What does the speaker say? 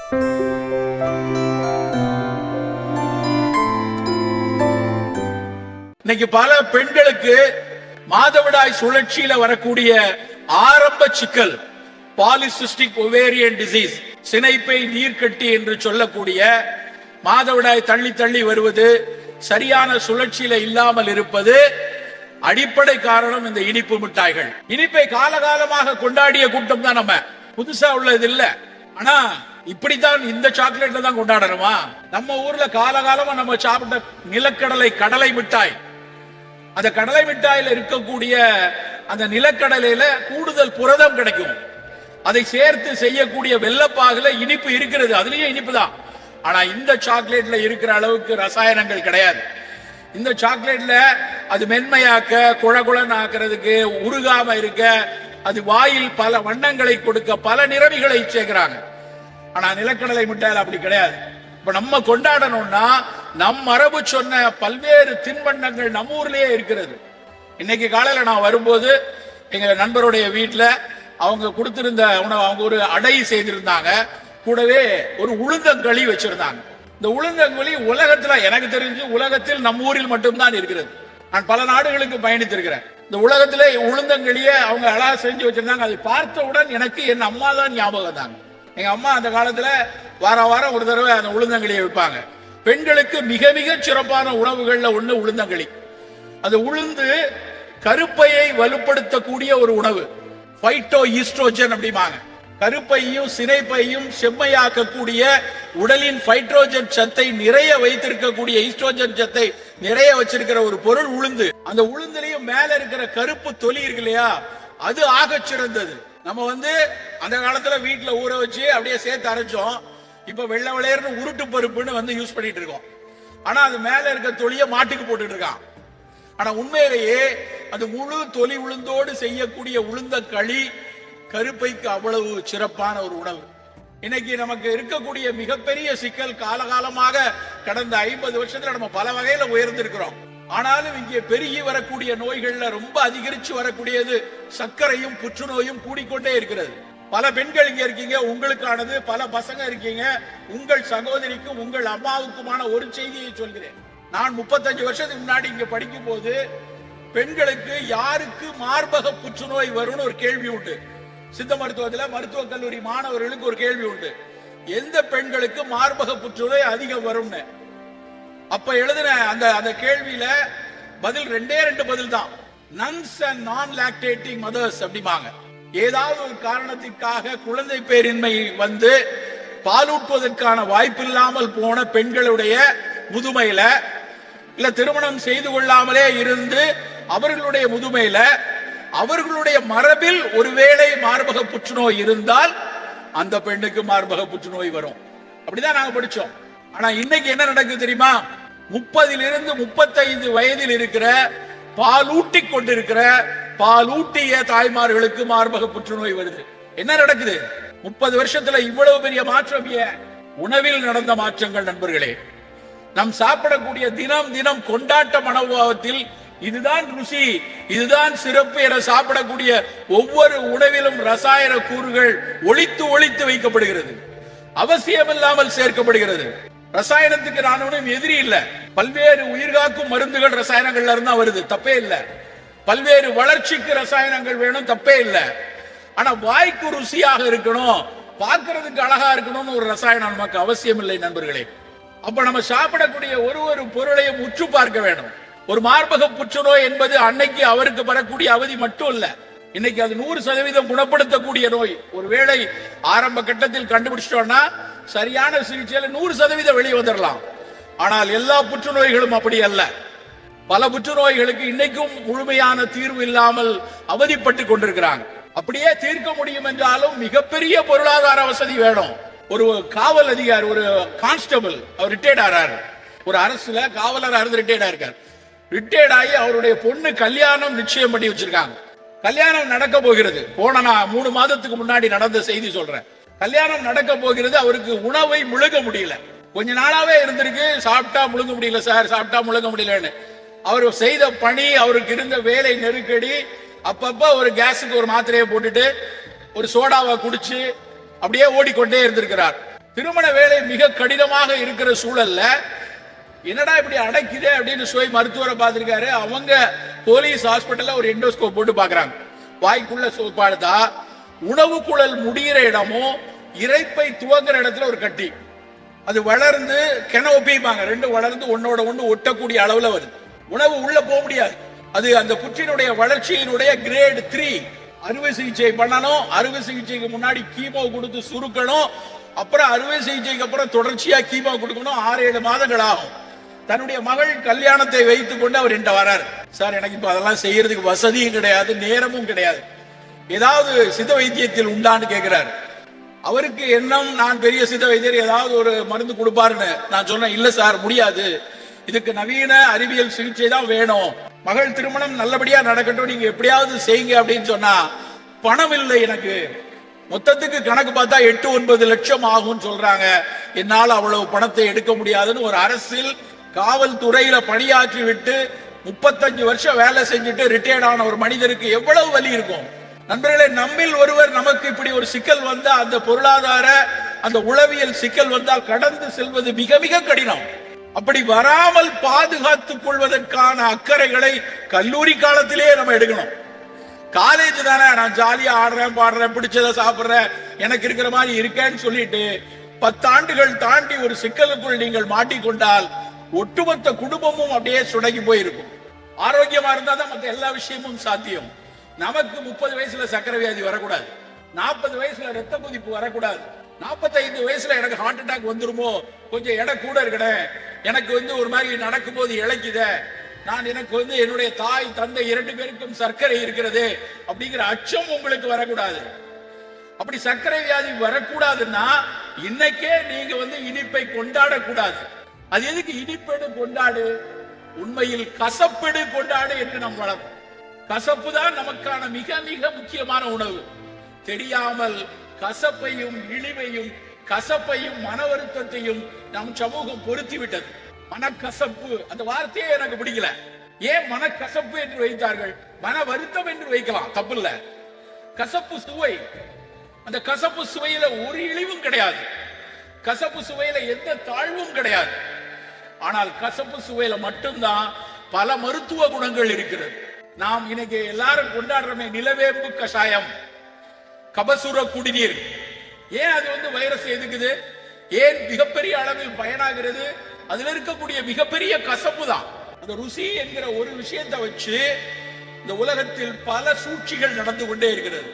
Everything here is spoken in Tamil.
இன்னைக்கு பல பெண்களுக்கு மாதவிடாய் சுழற்சியில வரக்கூடிய ஆரம்ப சிக்கல் பாலிசிஸ்டிக் ஒவேரியன் டிசீஸ், சினைப்பை நீர்க்கட்டி என்று சொல்லக்கூடிய மாதவிடாய் தள்ளி தள்ளி வருவது, சரியான சுழற்சியில இல்லாமல் இருப்பது அடிப்படை காரணம் இந்த இனிப்பு மிட்டாய்கள். இனிப்பை காலகாலமாக கொண்டாடிய கூட்டம் தான் நம்ம, புதுசா உள்ளது இல்ல. ஆனா இப்படித்தான் இந்த சாக்லேட்ல தான் கொண்டாடணுமா? நம்ம ஊர்ல காலகாலமா நம்ம சாப்பிட்ட நிலக்கடலை கடலை மிட்டாய், அந்த கடலை மிட்டாயில இருக்கக்கூடிய அந்த நிலக்கடலையில கூடுதல் புரதம் கிடைக்கும். அதை சேர்த்து செய்யக்கூடிய வெள்ளப்பாகுல இனிப்பு இருக்கிறது, அதுலயும் இனிப்பு தான். ஆனா இந்த சாக்லேட்ல இருக்கிற அளவுக்கு ரசாயனங்கள் கிடையாது. இந்த சாக்லேட்ல அது மென்மையாக்க, குழகுழன்னு ஆக்கிறதுக்கு, உருகாம இருக்க, அது வாயில் பல வண்ணங்களை கொடுக்க, பல நிறமிகளை சேர்க்கிறாங்க. ஆனா நிலக்கடலை மிட்டாயில் அப்படி கிடையாது. இப்ப நம்ம கொண்டாடணும்னா நம் மரபு சொன்ன பல்வேறு தின்பண்டங்கள் நம்ம ஊர்லயே இருக்கிறது. இன்னைக்கு காலையில நான் வரும்போது எங்க நண்பருடைய வீட்டுல அவங்க கொடுத்திருந்த உணவு, அவங்க ஒரு அடை செய்திருந்தாங்க, கூடவே ஒரு உளுந்தங்களி வச்சிருந்தாங்க. இந்த உளுந்தங்களி உலகத்துல, எனக்கு தெரிஞ்சு உலகத்தில் நம்ம ஊரில் மட்டும்தான் இருக்கிறது. நான் பல நாடுகளுக்கு பயணித்திருக்கிறேன். இந்த உலகத்திலே உளுந்தங்களிய அவங்க அழகா செஞ்சு வச்சிருந்தாங்க. அதை பார்த்தவுடன் எனக்கு என் அம்மா தான் ஞாபகம் தாங்க. எங்க அம்மா அந்த காலத்துல வாரம் ஒரு தடவை அந்த உளுந்தங்களியை வைப்பாங்க. பெண்களுக்கு மிக மிக சிறப்பான உணவுகள்ல ஒண்ணு உளுந்தங்களி. அது உளுந்து கருப்பையை வலுப்படுத்தக்கூடிய ஒரு உணவு, பைட்டோ ஈஸ்ட்ரோஜன் அப்படிமாங்க. கருப்பையும் சினைப்பையும் செம்மையாக்கக்கூடிய, உடலின் பைட்ரோஜன் சத்தை நிறைய வைத்திருக்கக்கூடிய, ஈஸ்ட்ரோஜன் சத்தை நிறைய வச்சிருக்கிற ஒரு பொருள் உளுந்து. அந்த உளுந்துலயும் மேல இருக்கிற கருப்பு தொலி இருக்கு இல்லையா, அது ஆக சிறந்தது. நம்ம அந்த காலத்துல வீட்டுல ஊற வச்சு அப்படியே சேர்த்து அரைச்சோம். இப்ப வெள்ளை விளையர்னு உருட்டு பருப்புன்னு யூஸ் பண்ணிட்டு இருக்கோம். ஆனா அது மேல இருக்க தொலிய மாட்டுக்கு போட்டுட்டு இருக்கான். ஆனா உண்மையிலேயே அது முழு தொலி உளுந்தோடு செய்யக்கூடிய உளுந்த களி கருப்பைக்கு அவ்வளவு சிறப்பான ஒரு உணவு. இன்னைக்கு நமக்கு இருக்கக்கூடிய மிகப்பெரிய சிக்கல், காலகாலமாக கடந்த 50 வருஷத்துல நம்ம பல வகையில உயர்ந்திருக்கிறோம். ஆனாலும் இங்கே பெருகி வரக்கூடிய நோய்கள்ல ரொம்ப அதிகரிச்சு வரக்கூடியது சர்க்கரையும் புற்றுநோயும் கூடிக்கொண்டே இருக்கிறது. பல பெண்கள் இங்க இருக்கீங்க, உங்களுக்கானது. பல பசங்க இருக்கீங்க, உங்கள் சகோதரிக்கும் உங்கள் அம்மாவுக்குமான ஒரு செய்தியை சொல்கிறேன். நான் 35 வருஷத்துக்கு முன்னாடி இங்க படிக்கும் போது பெண்களுக்கு யாருக்கு மார்பக புற்றுநோய் வரும்னு ஒரு கேள்வி உண்டு. சித்த மருத்துவத்தில் மருத்துவக் கல்லூரி மாணவர்களுக்கு ஒரு கேள்வி உண்டு, எந்த பெண்களுக்கு மார்பக புற்றுநோய் அதிகம் வரும்னு. அப்ப எழுதின அந்த கேள்வியில பதில் 2 பதில் தான், நன்ஸ் அண்ட் நான் லாக்டேட்டிங் மதர்ஸ் அப்படிமாங்க. ஏதாவது ஒரு காரணத்திற்காக குழந்தை பேரின்மை பாலூட்டுவதற்கான வாய்ப்பில்லாமல் போன பெண்களுடைய முதுமையில, இல்ல திருமணம் செய்து கொள்ளாமலே இருந்து அவர்களுடைய முதுமையில, அவர்களுடைய மரபில் ஒருவேளை மார்பக புற்றுநோய் இருந்தால் அந்த பெண்ணுக்கு மார்பக புற்றுநோய் வரும். அப்படிதான் நாங்க படிச்சோம். ஆனா இன்னைக்கு என்ன நடக்குது தெரியுமா? 30 to 35 வயதில் இருக்கிற பாலூட்டி கொண்டிருக்கிற பாலூட்டிய தாய்மார்களுக்கு மார்பக புற்றுநோய் வருது. என்ன நடக்குது? 30 வருஷத்துல இவ்வளவு பெரிய மாற்றம் ஏன்? உணவில் நடந்த மாற்றங்கள் நண்பர்களே. நாம் சாப்பிடக்கூடிய தினம் தினம் கொண்டாட்ட மனோபாவத்தில் இதுதான் ருசி, இதுதான் சிறப்பு என சாப்பிடக்கூடிய ஒவ்வொரு உணவிலும் ரசாயன கூறுகள் ஒளித்து ஒளித்து வைக்கப்படுகிறது, அவசியமில்லாமல் சேர்க்கப்படுகிறது. ரசாயனத்துக்கு நான் ஒன்றும் எதிரி இல்ல. பல்வேறு உயிர்காக்கும் மருந்துகள் ரசாயனங்கள்ல இருந்தா வருது, தப்பே இல்ல. பல்வேறு வளர்ச்சிக்கு ரசாயனங்கள் வேணும், தப்பே இல்ல. ஆனா வாய்க்கு ருசியாக இருக்கணும், பார்க்கறதுக்கு அழகா இருக்கணும்னு ஒரு ரசாயனம் நமக்கு அவசியம் இல்லை நண்பர்களே. அப்ப நம்ம சாப்பிடக்கூடிய ஒரு பொருளையும் உற்று பார்க்க வேணும். ஒரு மார்பக புற்றுநோய் என்பது அன்னைக்கு அவருக்கு வரக்கூடிய அவதி மட்டும் இல்ல, இன்னைக்கு அது 100% குணப்படுத்தக்கூடிய நோய். ஒருவேளை ஆரம்ப கட்டத்தில் கண்டுபிடிச்சிட்டோம்னா சரியான சிகிச்சையில 100% வெளியே வந்துடலாம். ஆனால் எல்லா புற்றுநோய்களும் அப்படி அல்ல. பல புற்றுநோய்களுக்கு இன்னைக்கும் முழுமையான தீர்வு இல்லாமல் அவதிப்பட்டு கொண்டிருக்கிறாங்க. அப்படியே தீர்க்க முடியும் என்றாலும் மிகப்பெரிய பொருளாதார வசதி வேணும். ஒரு காவல் அதிகாரி, ஒரு கான்ஸ்டபிள், அவர் ரிட்டையர்ட் ஆறாரு, ஒரு அரசுல காவலர் இருந்து ரிட்டையர்ட் ஆயிருக்காரு. ரிட்டையர்ட் ஆகி அவருடைய பொண்ணு கல்யாணம் நிச்சயம் பண்ணி வச்சிருக்காங்க. கல்யாணம் நடக்க போகிறது. போன 3 மாதத்துக்கு முன்னாடி நடந்த செய்தி சொல்றேன். கல்யாணம் நடக்க போகிறது. அவருக்கு உணவை முழுங்க முடியல, கொஞ்ச நாளாவே இருந்திருக்கு. சாப்பிட்டா முழுங்க முடியல சார், சாப்பிட்டா முழுங்க முடியலன்னு. அவர் செய்த பணி, அவருக்கு இருந்த வேலை நெருக்கடி, அப்பப்ப ஒரு கேஸுக்கு ஒரு மாத்திரையை போட்டுட்டு ஒரு சோடாவை குடிச்சு அப்படியே ஓடிக்கொண்டே இருந்திருக்கிறார். திருமண வேலை மிக கடினமாக இருக்கிற சூழல்ல என்னடா இப்படி அடைக்குதே அப்படின்னு போய் மருத்துவரை பார்த்திருக்காரு. அவங்க போலீஸ் ஹாஸ்பிட்டல்ல ஒரு எண்டோஸ்கோப் போட்டு பாக்குறாங்க. வாய்க்குள்ள சோப்பாடுதா, உணவு குழல் முடிகிற இடமும் இறைப்பை துவங்குற இடத்துல ஒரு கட்டி, அது வளர்ந்து கெனோபிப்பாங்க, ரெண்டு வளர்ந்து ஒன்னோட ஒண்ணு ஒட்டக்கூடிய அளவுல வருது. உணவு உள்ள போக முடியாது. அது அந்த புற்றினுடைய வளர்ச்சியினுடைய கிரேட் 3. அறுவை சிகிச்சை பண்ணணும். அறுவை சிகிச்சைக்கு முன்னாடி கீமோ கொடுத்து சுருக்கணும். அப்புறம் அறுவை சிகிச்சைக்கு அப்புறம் தொடர்ச்சியா கீமோ கொடுக்கணும். 6-7 மாதங்கள் ஆகும். தன்னுடைய மகள் கல்யாணத்தை வைத்துக் கொண்டு அவர் என்கிட்ட வராரு. சார், எனக்கு இப்ப அதெல்லாம் செய்யறதுக்கு வசதியும் கிடையாது, நேரமும் கிடையாது, ஏதாவது சித்த வைத்தியத்தில் உண்டான்னு கேட்கிறாரு. அவருக்கு எண்ணம் நான் பெரிய சித்த வைத்தியர், ஏதாவது ஒரு மருந்து கொடுப்பாருன்னு. நான் சொன்னேன், இல்ல சார் முடியாது, இதுக்கு நவீன அறிவியல் சிகிச்சை தான் வேணும். மகள் திருமணம் நல்லபடியா நடக்கட்டும், நீங்க எப்படியாவது செய்யுங்க அப்படின்னு சொன்னா, பணம் இல்லை எனக்கு, மொத்தத்துக்கு கணக்கு பார்த்தா 8-9 லட்சம் ஆகும் சொல்றாங்க, என்னால் அவ்வளவு பணத்தை எடுக்க முடியாதுன்னு ஒரு அரசில் காவல்துறையில பணியாற்றி விட்டு 35 வருஷம் வேலை செஞ்சுட்டு ரிட்டையர்ட் ஆன ஒரு மனிதருக்கு எவ்வளவு வலி இருக்கும். நண்பர்களே, நம்மில் ஒருவர் நமக்கு இப்படி ஒரு சிக்கல் வந்தா, அந்த பொருளாதார அந்த உளவியல் சிக்கல் வந்தால் கடந்து செல்வது மிக மிக கடினம். அப்படி வராமல் பாதுகாத்துக் கொள்வதற்கான அக்கறைகளை கல்லூரி காலத்திலேயே நம்ம எடுக்கணும். காலேஜ் தானே, நான் ஜாலியா ஆடுறேன் பாடுறேன் பிடிச்சதை சாப்பிடுறேன் எனக்கு இருக்கிற மாதிரி இருக்கேன்னு சொல்லிட்டு 10 ஆண்டுகள் தாண்டி ஒரு சிக்கலுக்குள் நீங்கள் மாட்டிக்கொண்டால் ஒட்டுமொத்த குடும்பமும் அப்படியே சுடங்கி போயிருக்கும். ஆரோக்கியமா இருந்தா தான் மற்ற எல்லா விஷயமும் சாத்தியம். நமக்கு 30 வயசுல சக்கரை வியாதி வரக்கூடாது, 40 வயசுல ரத்த கொதிப்பு வரக்கூடாது, 45 வயசுல எனக்கு ஹார்ட் அட்டாக் வந்துருமோ, கொஞ்சம் எடை கூட இருக்கடே, எனக்கு ஒரு மாதிரி நடக்கும் போது இழைக்குத, நான் எனக்கு என்னுடைய தாய் தந்தை 2 பேருக்கும் சர்க்கரை இருக்கிறது அப்படிங்கிற அச்சம் உங்களுக்கு வரக்கூடாது. அப்படி சர்க்கரை வியாதி வரக்கூடாதுன்னா இன்னைக்கே நீங்க இனிப்பை கொண்டாடக்கூடாது. அது எதுக்கு இனிப்பெடு கொண்டாடு, உண்மையில் கசப்பெடு கொண்டாடு என்று நம் வளர்ப்போம். கசப்பு தான் நமக்கான மிக மிக முக்கியமான உணவு. தெரியாமல் கசப்பையும் இழிவையும் கசப்பையும் மன வருத்தத்தையும் நம் சமூகம் பொருத்தி விட்டது. மனக்கசப்பு அந்த வார்த்தையே எனக்கு பிடிக்கல. ஏன் மனக்கசப்பு என்று வைத்தார்கள்? மன வருத்தம் என்று வைக்கலாம், தப்பு இல்ல. கசப்பு சுவை, அந்த கசப்பு சுவையில ஒரு இழிவும் கிடையாது, கசப்பு சுவையில எந்த தாழ்வும் கிடையாது. ஆனால் கசப்பு சுவையில மட்டும்தான் பல மருத்துவ குணங்கள் இருக்கிறது. நாம் இன்னைக்கு எல்லாரும் கொண்டாடுறோமே நிலவேம்பு கஷாயம், கபசுர குடிநீர், ஏன் அது வைரஸ் எதுக்குது? ஏன் மிகப்பெரிய அளவில் பயனாகிறது? அதுல இருக்கக்கூடிய மிகப்பெரிய கசப்பு தான். அந்த ருசி என்கிற ஒரு விஷயத்தை வச்சு இந்த உலகத்தில் பல சூழ்ச்சிகள் நடந்து கொண்டே இருக்கிறது.